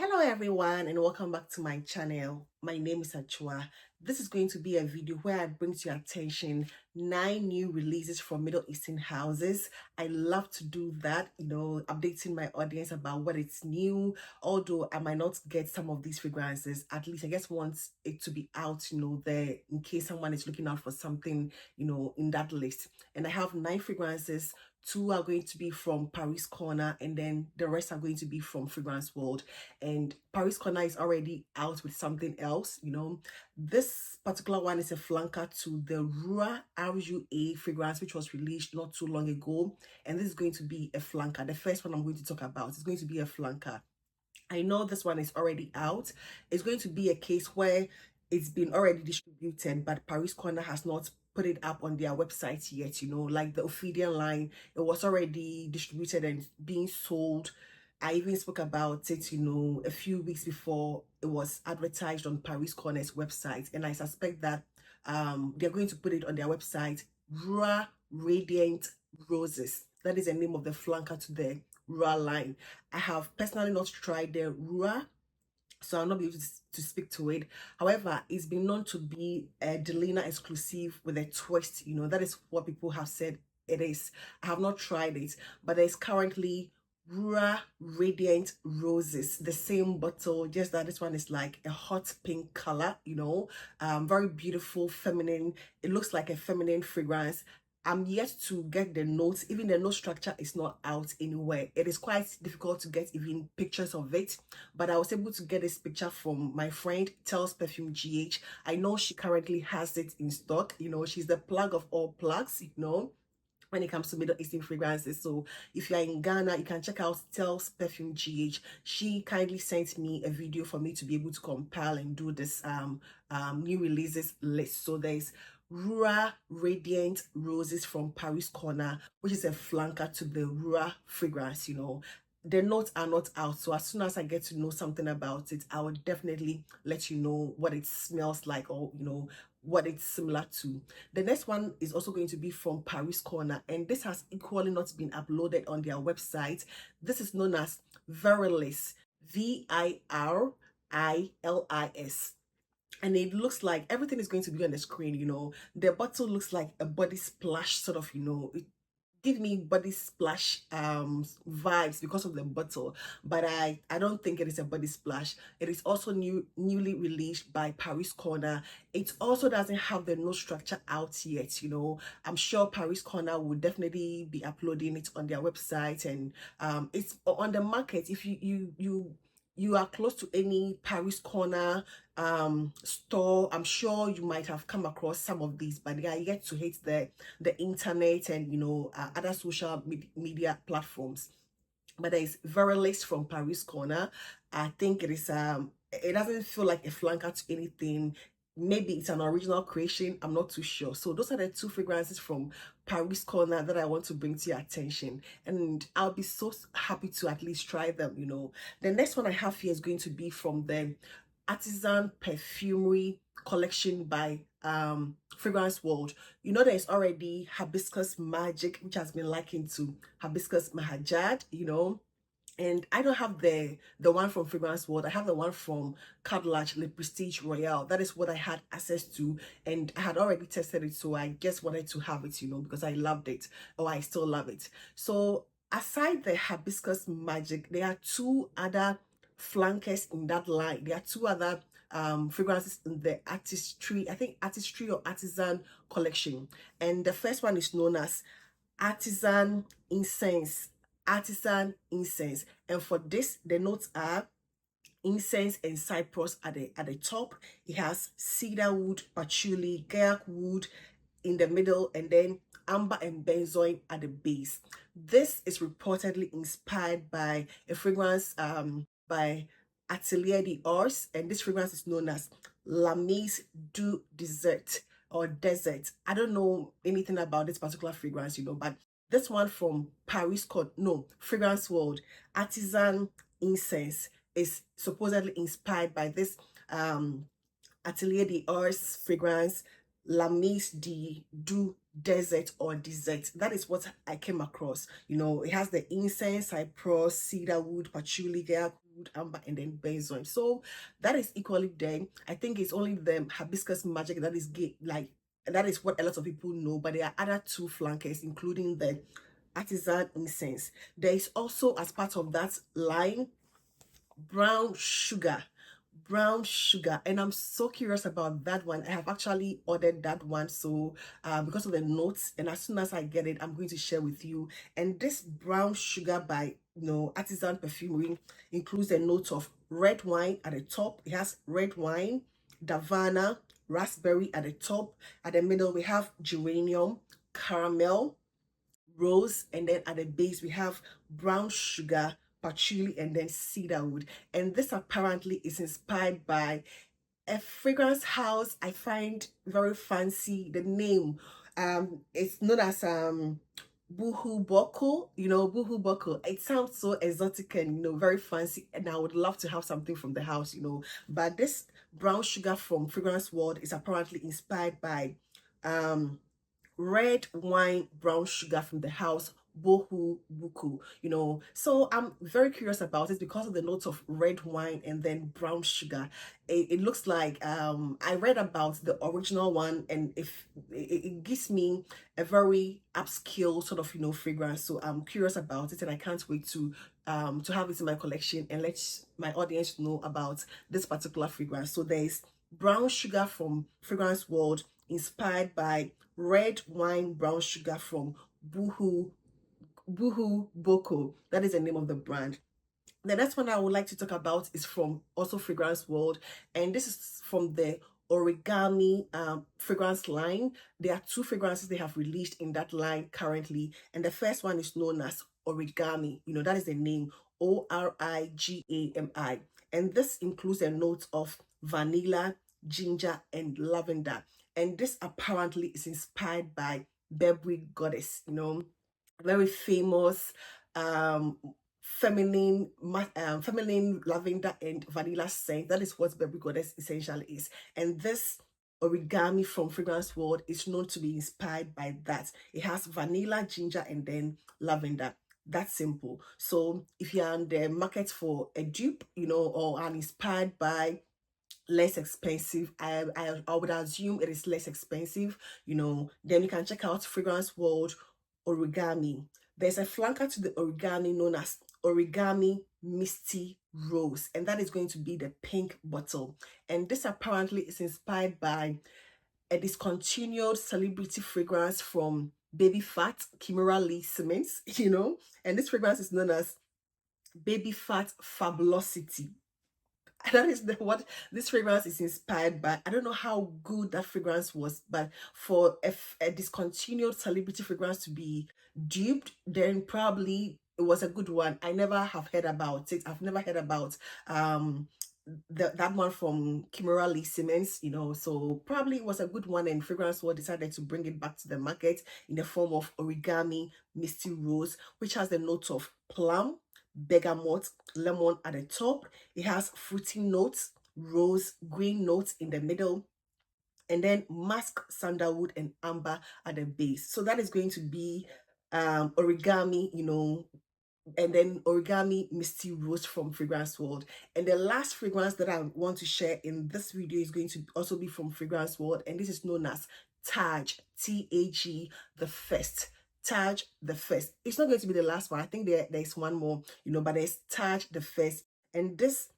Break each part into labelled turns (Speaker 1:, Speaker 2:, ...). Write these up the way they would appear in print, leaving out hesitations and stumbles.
Speaker 1: Hello everyone and welcome back to my channel. My name is Achua. This is going to be a video where I bring to your attention 9 new releases from Middle Eastern houses. I love to do that, updating my audience about what is new. Although I might not get some of these fragrances, at least I just want it to be out, there in case someone is looking out for something, in that list. And I have 9 fragrances. 2 are going to be from Paris Corner, and then the rest are going to be from Fragrance World. And Paris Corner is already out with something else. This particular one is a flanker to the Rua Rua fragrance, which was released not too long ago, and this is going to be a flanker. The first one I'm going to talk about is going to be a flanker. I know this one is already out. It's going to be a case where it's been already distributed, but Paris Corner has not put it up on their website yet. Like the Ophidian line, it was already distributed and being sold. I even spoke about it, a few weeks before it was advertised on Paris Corner's website, and I suspect that they're going to put it on their website. Rua Radiant Roses. That is the name of the flanker to the Rua line. I have personally not tried the Rua, so I'll not be able to speak to it. However, it's been known to be a Delina exclusive with a twist. That is what people have said it is. I have not tried it, but there's currently Rua Radiant Roses, the same bottle, just that this one is like a hot pink color, very beautiful, feminine. It looks like a feminine fragrance. I'm yet to get the notes. Even the note structure is not out anywhere. It is quite difficult to get even pictures of it, but I was able to get this picture from my friend Tells Perfume GH. I know she currently has it in stock. She's the plug of all plugs, when it comes to Middle Eastern fragrances. So if you're in Ghana, you can check out Tells Perfume GH. She kindly sent me a video for me to be able to compile and do this new releases list. So there's Rua Radiant Roses from Paris Corner, which is a flanker to the Rua fragrance. The notes are not out, so as soon as I get to know something about it, I will definitely let you know what it smells like, or what it's similar to. The next one is also going to be from Paris Corner, and this has equally not been uploaded on their website. This is known as Virilis, Virilis, and it looks like everything is going to be on the screen. The bottle looks like a body splash sort of, it give me body splash vibes because of the bottle, but I don't think it is a body splash. It is also newly released by Paris Corner. It also doesn't have the note structure out yet. I'm sure Paris Corner will definitely be uploading it on their website, and it's on the market. If you are close to any Paris Corner store, I'm sure you might have come across some of these, but they are yet to hit the internet and other social media platforms. But there is Virilis from Paris Corner. I think it is it doesn't feel like a flanker to anything. Maybe it's an original creation, I'm not too sure. So those are the 2 fragrances from Paris Corner that I want to bring to your attention, and I'll be so happy to at least try them. The next one I have here is going to be from the Artisan Perfumery collection by Fragrance World. There's already Hibiscus Magic, which has been likened to Hibiscus Mahajad, and I don't have the one from Fragrance World. I have the one from Cadillac Le Prestige Royale. That is what I had access to, and I had already tested it, so I just wanted to have it, because I loved it, or I still love it. So aside the Hibiscus Magic, there are 2 other flankers in that line. There are 2 other fragrances in the Artistry, I think Artistry or Artisan collection, and the first one is known as Artisan Incense. Artisan Incense, and for this the notes are incense and cypress at the top. It has cedar wood, patchouli, gaiac wood in the middle, and then amber and benzoin at the base. This is reportedly inspired by a fragrance by Atelier d'Ors, and this fragrance is known as La Mise du Dessert or Desert. I don't know anything about this particular fragrance, but this one from Fragrance World, Artisan Incense, is supposedly inspired by this Atelier d'Ors fragrance, La Mise du Desert or Dessert. That is what I came across. It has the incense, cypress, cedar wood, patchouli, sandalwood, amber, and then benzoin. So that is equally there. I think it's only the hibiscus magic that is like that is what a lot of people know, but there are other two flankers, including the Artisan Incense. There is also, as part of that line, brown sugar. Brown sugar, and I'm so curious about that one. I have actually ordered that one, so because of the notes, and as soon as I get it, I'm going to share with you. And this brown sugar by Artisan Perfumery includes a note of red wine at the top. It has red wine, davana, raspberry at the top. At the middle we have geranium, caramel, rose, and then at the base we have brown sugar, patchouli, and then cedarwood. And this apparently is inspired by a fragrance house I find very fancy. The name, it's known as Boohoo Boko. Boohoo Boko. It sounds so exotic and very fancy, and I would love to have something from the house. But this brown sugar from Fragrance World is apparently inspired by red wine brown sugar from the house Bohu Buku. So I'm very curious about it because of the notes of red wine and then brown sugar. It looks like I read about the original one, and if it gives me a very upscale sort of fragrance. So I'm curious about it, and I can't wait to have it in my collection and let my audience know about this particular fragrance. So there's brown sugar from Fragrance World inspired by red wine brown sugar from Boohoo Boko. That is the name of the brand. The next one I would like to talk about is from also Fragrance World, and this is from the Origami fragrance line. There are two fragrances they have released in that line currently, and the first one is known as Origami. That is the name, Origami, and this includes a note of vanilla, ginger, and lavender. And this apparently is inspired by Burberry Goddess, very famous um feminine lavender and vanilla scent. That is what Burberry Goddess essentially is. And this Origami from Fragrance World is known to be inspired by that. It has vanilla, ginger, and then lavender. That's simple. So if you're on the market for a dupe, or are inspired by less expensive, I would assume it is less expensive, then you can check out Fragrance World Origami. There's a flanker to the Origami known as Origami Misty Rose, and that is going to be the pink bottle. And this apparently is inspired by a discontinued celebrity fragrance from Baby Fat, Kimura Lee Simmons, and this fragrance is known as Baby Fat Fabulosity. That is what this fragrance is inspired by. I don't know how good that fragrance was, but for a discontinued celebrity fragrance to be duped, then probably it was a good one. I never have heard about it. I've never heard about that one from Kimura Lee Simmons, so probably it was a good one, and Fragrance World decided to bring it back to the market in the form of Origami Misty Rose, which has the note of plum, bergamot, lemon at the top. It has fruity notes, rose, green notes in the middle, and then musk, sandalwood, and amber at the base. So that is going to be Origami, and then Origami Misty Rose from Fragrance World. And the last fragrance that I want to share in this video is going to also be from Fragrance World, and this is known as Taj, T-A-G, The First. Taj The First. It's not going to be the last one. I think there's one more, but there's Taj The First. And this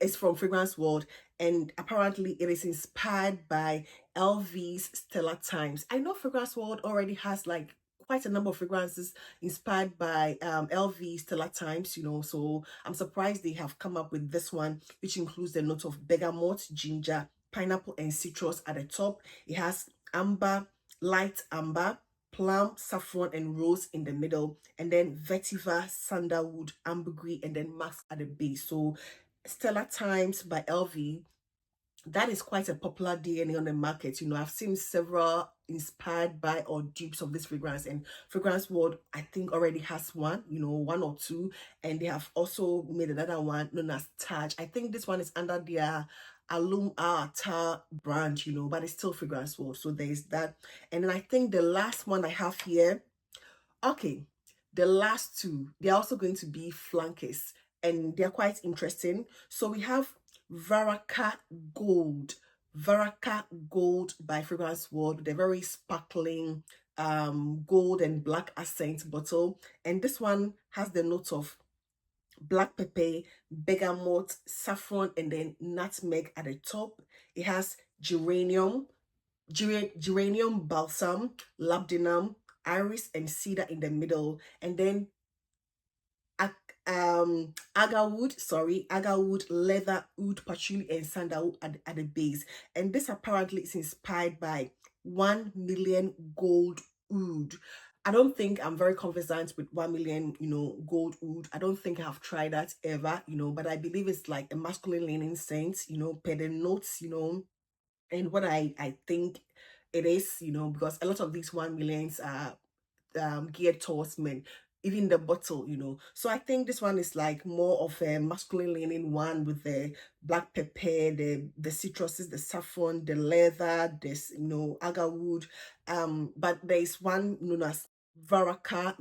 Speaker 1: is from Fragrance World, and apparently it is inspired by LV's Stellar Times. I know Fragrance World already has like quite a number of fragrances inspired by LV Stellar Times, so I'm surprised they have come up with this one, which includes the note of bergamot, ginger, pineapple, and citrus at the top. It has amber, light amber, plum, saffron, and rose in the middle, and then vetiver, sandalwood, ambergris, and then musk at the base. So Stellar Times by LV, that is quite a popular DNA on the market. I've seen several inspired by or dupes of this fragrance, and Fragrance World I think already has one, one or two, and they have also made another one known as Taj. I think this one is under their Alum Tar brand, but it's still Fragrance World. So there's that. And then I think the last one I have here, okay, the last two, they're also going to be flankers. and they're quite interesting. So we have Varakh Gold. Varakh Gold by Fragrance World, the very sparkling gold and black accent bottle. And this one has the note of black pepper, bergamot, saffron, and then nutmeg at the top. It has geranium balsam, labdanum, iris, and cedar in the middle, and then agarwood, leather, oud, patchouli, and sandalwood at the base. And this apparently is inspired by 1 million gold oud. I don't think I'm very conversant with 1 million, gold oud. I don't think I've tried that ever, but I believe it's like a masculine leaning scent, per the notes, and what I think it is, because a lot of these 1 millions are geared towards men, even the bottle, so I think this one is like more of a masculine leaning one, with the black pepper, the citruses, the saffron, the leather, this agarwood, but there's one known as Varakh,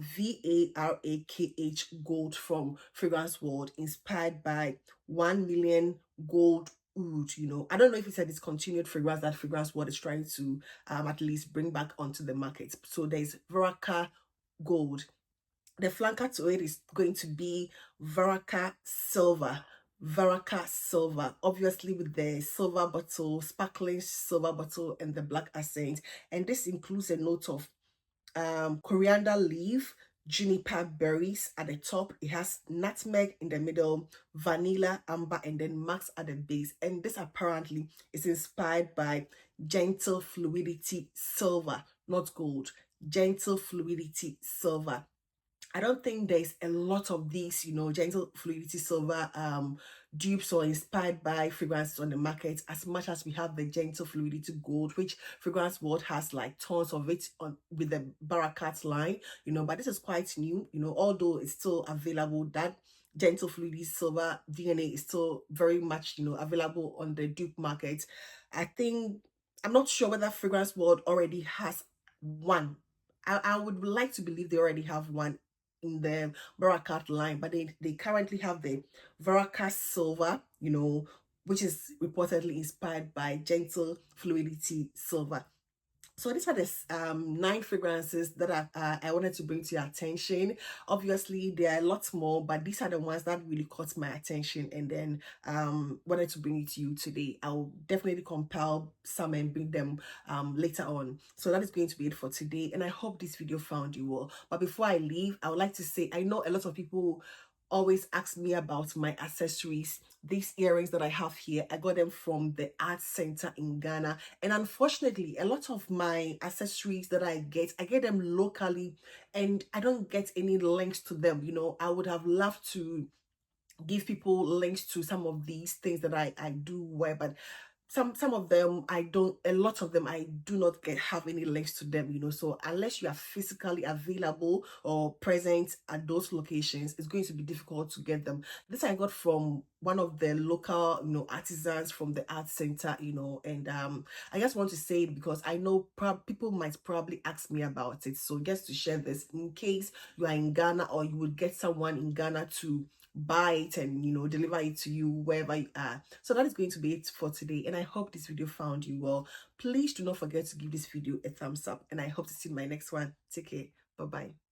Speaker 1: Varakh Gold from Fragrance World, inspired by 1 million gold oud. I don't know if it's a discontinued fragrance that Fragrance World is trying to at least bring back onto the market. So there's Varakh Gold. The flanker to it is going to be Varakh Silver. Varakh Silver, obviously with the silver bottle, sparkling silver bottle, and the black accent. And this includes a note of coriander leaf, juniper berries at the top. It has nutmeg in the middle, vanilla, amber, and then max at the base. And this apparently is inspired by gentle fluidity silver, not gold. Gentle fluidity silver. I don't think there's a lot of these, gentle fluidity silver dupes or inspired by fragrances on the market, as much as we have the gentle fluidity gold, which Fragrance World has like tons of it on with the Varakh line, but this is quite new, although it's still available. That gentle fluidity silver DNA is still very much, available on the dupe market. I think, I'm not sure whether Fragrance World already has one. I would like to believe they already have one in the Varakh line, but they currently have the Varakh Silver, which is reportedly inspired by gentle fluidity silver. So these are the 9 fragrances that I wanted to bring to your attention. Obviously, there are a lot more, but these are the ones that really caught my attention, and then wanted to bring it to you today. I'll definitely compile some and bring them later on. So that is going to be it for today, and I hope this video found you well. But before I leave, I would like to say, I know a lot of people always ask me about my accessories. These earrings that I have here, I got them from the art center in Ghana, and unfortunately a lot of my accessories that I get them locally, and I don't get any links to them. I would have loved to give people links to some of these things that I do wear, but some of them I don't, a lot of them I do not have any links to them, so unless you are physically available or present at those locations, it's going to be difficult to get them. This I got from one of the local artisans from the art center, and I just want to say it because I know people might probably ask me about it, so just to share this in case you are in Ghana, or you would get someone in Ghana to buy it and deliver it to you wherever you are. So that is going to be it for today, and I hope this video found you well. Please do not forget to give this video a thumbs up, and I hope to see you in my next one. Take care. Bye bye.